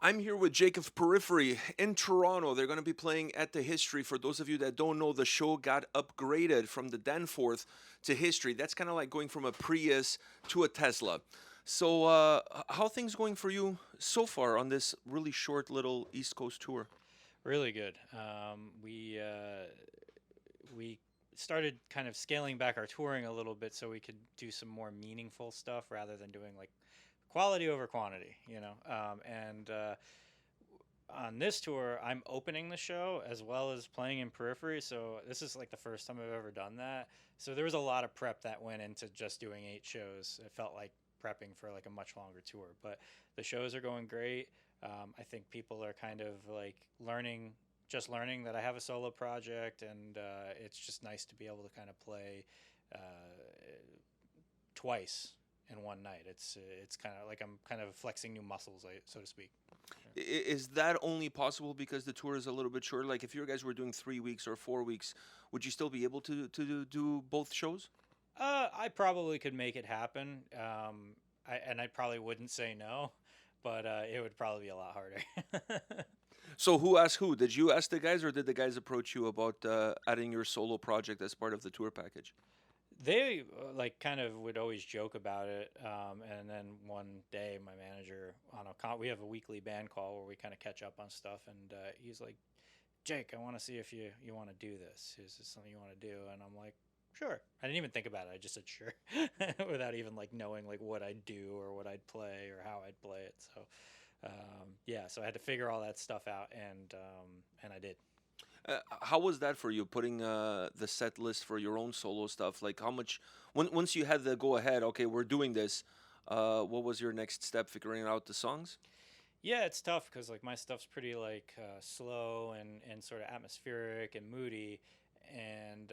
I'm here with Jake of Periphery in Toronto. They're going to be playing at the History. For those of you that don't know, the show got upgraded from the Danforth to History. That's kind of like going from a Prius to a Tesla. So, how things going for you so far on this really short little East Coast tour? Really good. We started kind of scaling back our touring a little bit so we could do some more meaningful stuff rather than doing like quality over quantity, and on this tour, I'm opening the show as well as playing in Periphery. So this is like the first time I've ever done that. So there was a lot of prep that went into just doing 8 shows. It felt like prepping for like a much longer tour, but the shows are going great. I think people are kind of like learning that I have a solo project, and it's just nice to be able to kind of play uh, twice in one night. It's kind of like I'm kind of flexing new muscles, so to speak. Is that only possible because the tour is a little bit short? Like, if you guys were doing 3 weeks or 4 weeks, would you still be able to do both shows? I probably could make it happen. I probably wouldn't say no, but it would probably be a lot harder. So who asked who? Did you ask the guys, or did the guys approach you about adding your solo project as part of the tour package? They like kind of would always joke about it, and then one day my manager we have a weekly band call where we kind of catch up on stuff, and he's like, Jake, I want to see if you want to do this. Is this something you want to do? And I'm like, sure. I didn't even think about it. I just said sure, without even like knowing like what I'd do or what I'd play or how I'd play it. So yeah, so I had to figure all that stuff out, and I did. How was that for you, putting the set list for your own solo stuff? Like, how much, once you had the go ahead, okay, we're doing this, what was your next step, figuring out the songs? Yeah, it's tough because like my stuff's pretty like slow and sort of atmospheric and moody, and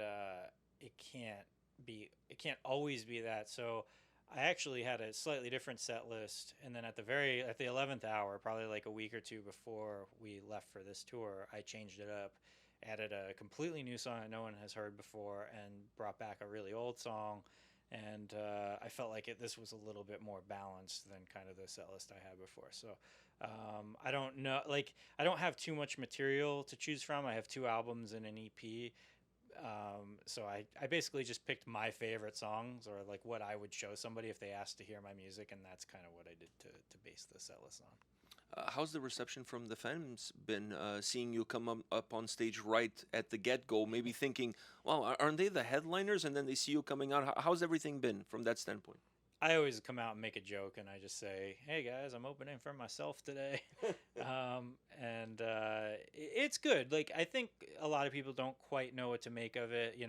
it can't always be that. So I actually had a slightly different set list, and then at the 11th hour, probably like a week or two before we left for this tour, I changed it up, added a completely new song that no one has heard before, and brought back a really old song. And I felt like this was a little bit more balanced than kind of the set list I had before. So I don't know, like I don't have too much material to choose from. I have 2 albums and an EP. So I basically just picked my favorite songs or like what I would show somebody if they asked to hear my music, and that's kind of what I did to base the set list on. How's the reception from the fans been, seeing you come up on stage right at the get go? Maybe thinking, well, aren't they the headliners? And then they see you coming out. How's everything been from that standpoint? I always come out and make a joke, and I just say, "Hey guys, I'm opening for myself today," and it's good. Like I think a lot of people don't quite know what to make of it.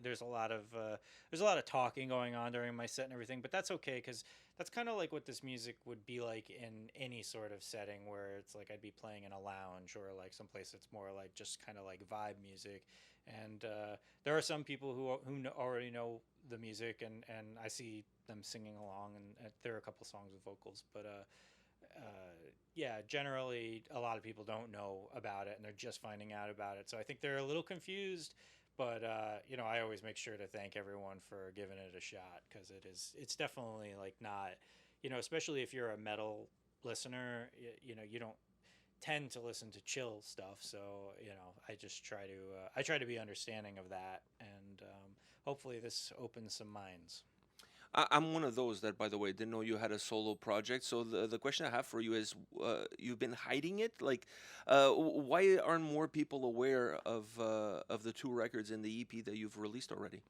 There's a lot of talking going on during my set and everything, but that's okay because that's kind of like what this music would be like in any sort of setting where it's like I'd be playing in a lounge or like someplace that's more like just kind of like vibe music. And there are some people already know the music, and I see them singing along, and there are a couple songs with vocals, but yeah, generally a lot of people don't know about it and they're just finding out about it, so I think they're a little confused. But I always make sure to thank everyone for giving it a shot because it's definitely like not, especially if you're a metal listener, you don't tend to listen to chill stuff. So I try to be understanding of that, and hopefully this opens some minds. I'm one of those that, by the way, didn't know you had a solo project. So the question I have for you is, you've been hiding it. Like, why aren't more people aware of the two records in the EP that you've released already?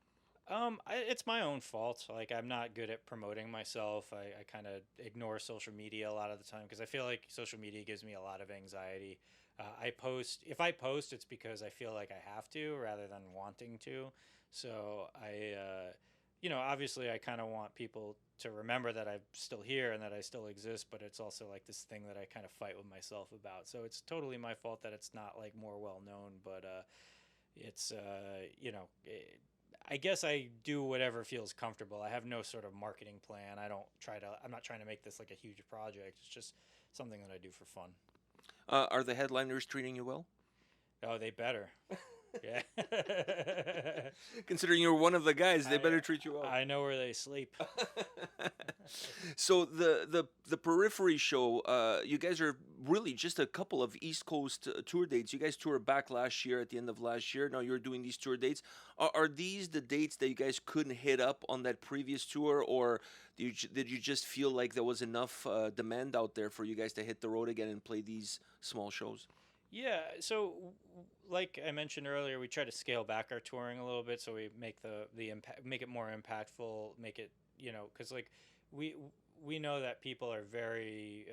It's my own fault. Like I'm not good at promoting myself. I kind of ignore social media a lot of the time because I feel like social media gives me a lot of anxiety. If I post, it's because I feel like I have to rather than wanting to. So obviously, I kind of want people to remember that I'm still here and that I still exist. But it's also like this thing that I kind of fight with myself about. So it's totally my fault that it's not like more well known. But it's I guess I do whatever feels comfortable. I have no sort of marketing plan. I'm not trying to make this like a huge project. It's just something that I do for fun. Are the headliners treating you well? Oh, they better. Yeah. Considering you're one of the guys, they I better treat you well. I know where they sleep. So the Periphery show, you guys are really just a couple of East Coast tour dates. You guys toured back last year at the end of last year. Now you're doing these tour dates. Are these the dates that you guys couldn't hit up on that previous tour, or did you just feel like there was enough demand out there for you guys to hit the road again and play these small shows? Yeah, so like I mentioned earlier, we try to scale back our touring a little bit, so we make the impact, make it more impactful, make it, because like we we know that people are very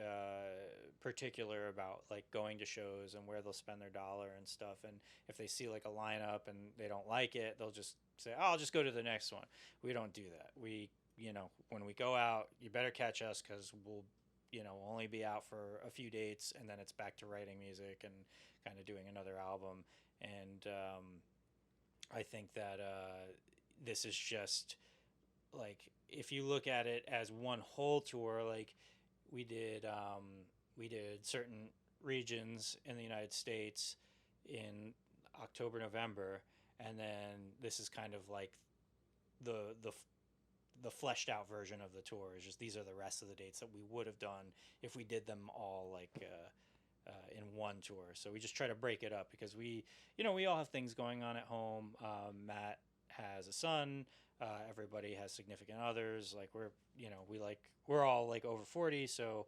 particular about like going to shows and where they'll spend their dollar and stuff, and if they see like a lineup and they don't like it, they'll just say, "Oh, I'll just go to the next one." We don't do that. When we go out, you better catch us because we'll only be out for a few dates, and then it's back to writing music and kind of doing another album. And I think that this is just like, if you look at it as one whole tour, like we did we did certain regions in the United States in October, November, and then this is kind of like the the the fleshed out version of the tour. Is just, these are the rest of the dates that we would have done if we did them all like in one tour. So we just try to break it up because we all have things going on at home. Matt has a son. Everybody has significant others. Like we're all like over 40, so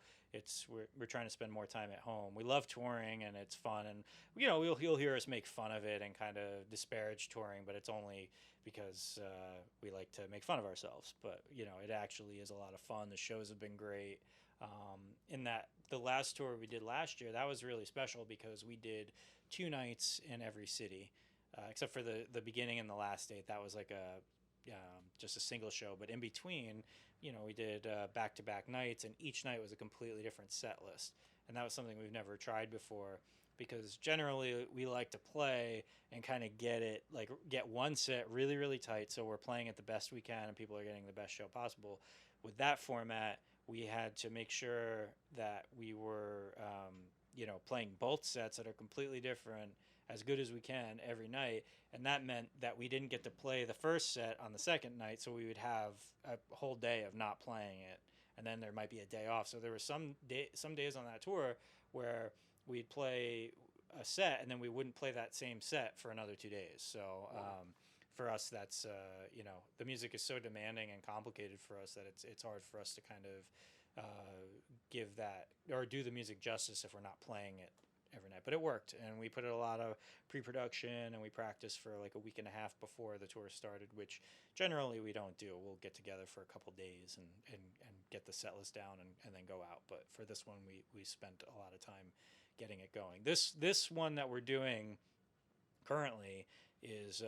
we're trying to spend more time at home. We love touring and it's fun, and you'll hear us make fun of it and kind of disparage touring, but it's only because we like to make fun of ourselves. But it actually is a lot of fun. The shows have been great. In that the last tour we did last year, that was really special because we did 2 nights in every city, except for the beginning and the last date. That was like just a single show. But in between, we did back-to-back nights, and each night was a completely different set list. And that was something we've never tried before, because generally we like to play and kind of get one set really, really tight, so we're playing it the best we can and people are getting the best show possible. With that format, we had to make sure that we were playing both sets that are completely different as good as we can every night, and that meant that we didn't get to play the first set on the second night, so we would have a whole day of not playing it, and then there might be a day off. So there were some days on that tour where we'd play a set and then we wouldn't play that same set for another 2 days. So for us, that's the music is so demanding and complicated for us that it's hard for us to kind of give that or do the music justice if we're not playing it every night. But it worked, and we put in a lot of pre-production, and we practiced for like a week and a half before the tour started, which generally we don't do. We'll get together for a couple days and get the set list down and then go out. But for this one, we spent a lot of time getting it going. This one that we're doing currently is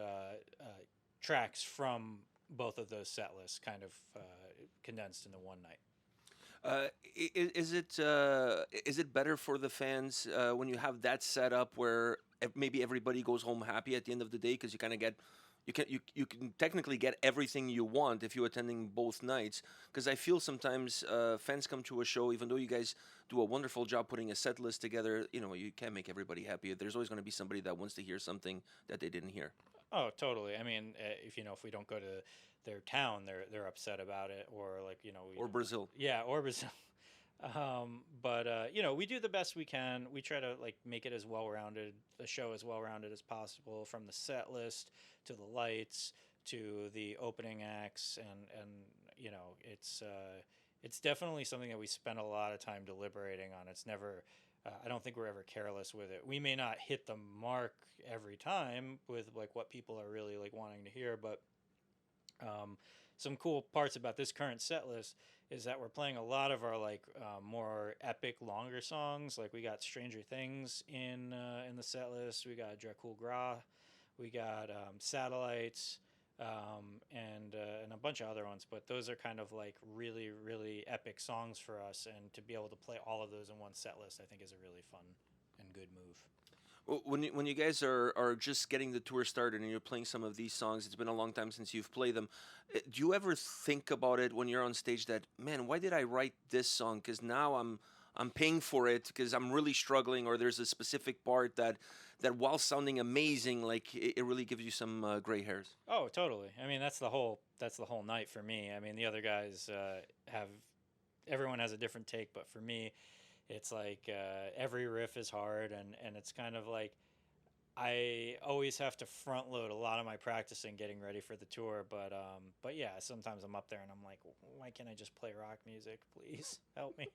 tracks from both of those set lists, kind of condensed into one night. Is it better for the fans when you have that setup where maybe everybody goes home happy at the end of the day, because you kind of get you can technically get everything you want if you're attending both nights? Because I feel sometimes fans come to a show, even though you guys do a wonderful job putting a set list together, you can't make everybody happy. There's always going to be somebody that wants to hear something that they didn't hear. Oh, totally. I mean, if we don't go to their town, they're upset about it, or like Or Brazil. yeah, or Brazil. But we do the best we can. We try to like make it as well rounded, the show as well rounded as possible, from the set list to the lights to the opening acts, and it's definitely something that we spend a lot of time deliberating on. It's never. I don't think we're ever careless with it. We may not hit the mark every time with like what people are really like wanting to hear, but some cool parts about this current set list is that we're playing a lot of our like more epic, longer songs. Like we got Stranger Things in the set list. We got Dracul Gras. We got Satellites. And a bunch of other ones, but those are kind of like really, really epic songs for us, and to be able to play all of those in one set list, I think, is a really fun and good move. When you guys are just getting the tour started and you're playing some of these songs, it's been a long time since you've played them. Do you ever think about it when you're on stage that, man, why did I write this song? Because now I'm paying for it because I'm really struggling, or there's a specific part that while sounding amazing, like it really gives you some gray hairs. Oh, totally. I mean, that's the whole night for me. I mean, the other guys have everyone has a different take, but for me, it's like every riff is hard, and it's kind of like I always have to front load a lot of my practicing getting ready for the tour. But yeah, sometimes I'm up there and I'm like, why can't I just play rock music, please help me?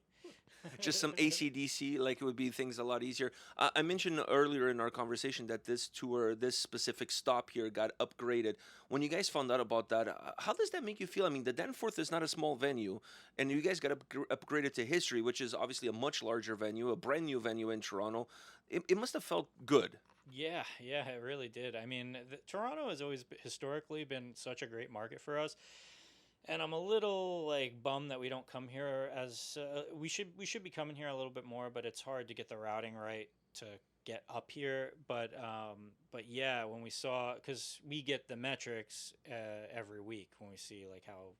Just some ACDC, like it would be things a lot easier. I mentioned earlier in our conversation that this tour, this specific stop here, got upgraded. When you guys found out about that, how does that make you feel? I mean, the Danforth is not a small venue, and you guys got upgraded to History, which is obviously a much larger venue, a brand new venue in Toronto. It must have felt good. Yeah, yeah, it really did. I mean, Toronto has always historically been such a great market for us, and I'm a little like bummed that we don't come here as we should be coming here a little bit more, but it's hard to get the routing right to get up here. But yeah, when we saw because we get the metrics every week when we see like how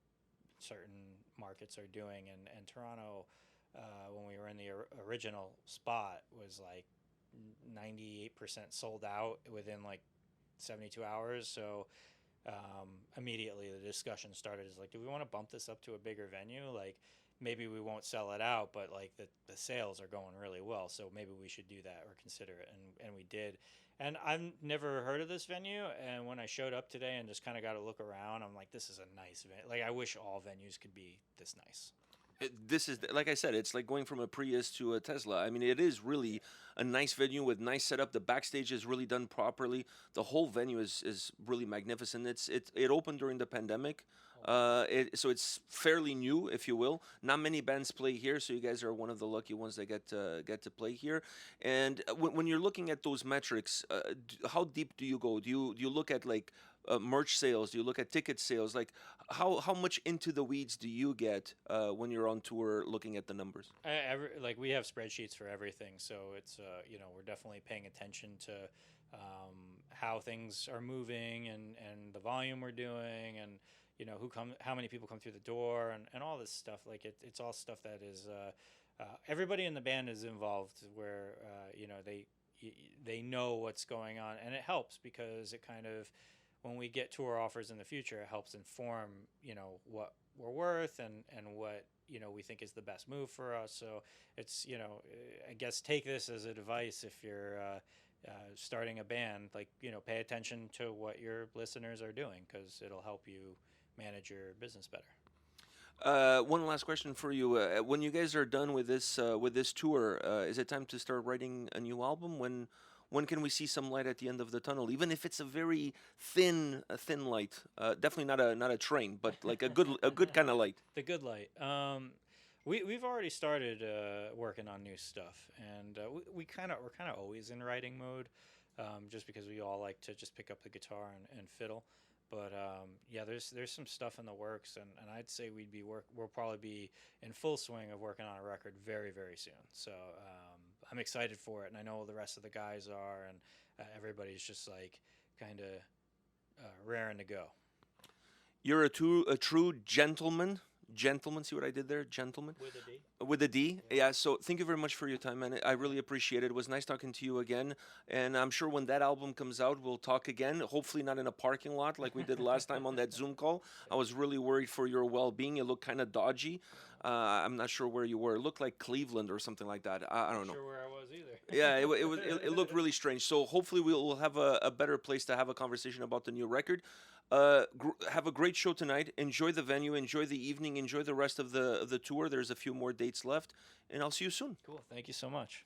certain markets are doing, and Toronto when we were in the original spot was like 98% sold out within like 72 hours. So immediately the discussion started is like, do we want to bump this up to a bigger venue? Like maybe we won't sell it out, but like the sales are going really well. So maybe we should do that or consider it. And we did. And I've never heard of this venue. And when I showed up today and just kind of got to look around, I'm like, this is a nice venue. Like I wish all venues could be this nice. This is like I said, it's like going from a Prius to a Tesla. I mean, it is really a nice venue with nice setup. The backstage is really done properly. The whole venue is really magnificent. It opened during the pandemic, so it's fairly new, if you will. Not many bands play here, so you guys are one of the lucky ones that get to play here. And when you're looking at those metrics, how deep do you go? Do you look at like merch sales? Do you look at ticket sales? Like how much into the weeds do you get when you're on tour looking at the numbers? Like we have spreadsheets for everything, so it's we're definitely paying attention to how things are moving and the volume we're doing, and how many people come through the door, and all this stuff. Like it's all stuff that is everybody in the band is involved, where they know what's going on, and it helps because it kind of when we get tour offers in the future, it helps inform what we're worth and what we think is the best move for us. So it's I guess take this as advice if you're starting a band, like pay attention to what your listeners are doing, because it'll help you manage your business better. One last question for you: when you guys are done with this tour, is it time to start writing a new album? When can we see some light at the end of the tunnel, even if it's a very thin light? Definitely not a train, but like a good kind of light. The good light. We've already started working on new stuff, and we're kind of always in writing mode, just because we all like to just pick up the guitar and fiddle. But yeah, there's some stuff in the works, and I'd say we'll probably be in full swing of working on a record very very soon. So I'm excited for it, and I know the rest of the guys are, and everybody's just like kind of raring to go. You're a true gentleman. Gentleman, see what I did there? Gentleman. With a D. With a D. Yeah, so thank you very much for your time, man. I really appreciate it. It was nice talking to you again. And I'm sure when that album comes out, we'll talk again. Hopefully not in a parking lot like we did last time on that Zoom call. I was really worried for your well-being. You look kind of dodgy. I'm not sure where you were. It looked like Cleveland or something like that. I don't know. Not sure where I was either. Yeah, it looked really strange. So hopefully we'll have a better place to have a conversation about the new record. Have a great show tonight. Enjoy the venue. Enjoy the evening. Enjoy the rest of the tour. There's a few more dates left, and I'll see you soon. Cool. Thank you so much.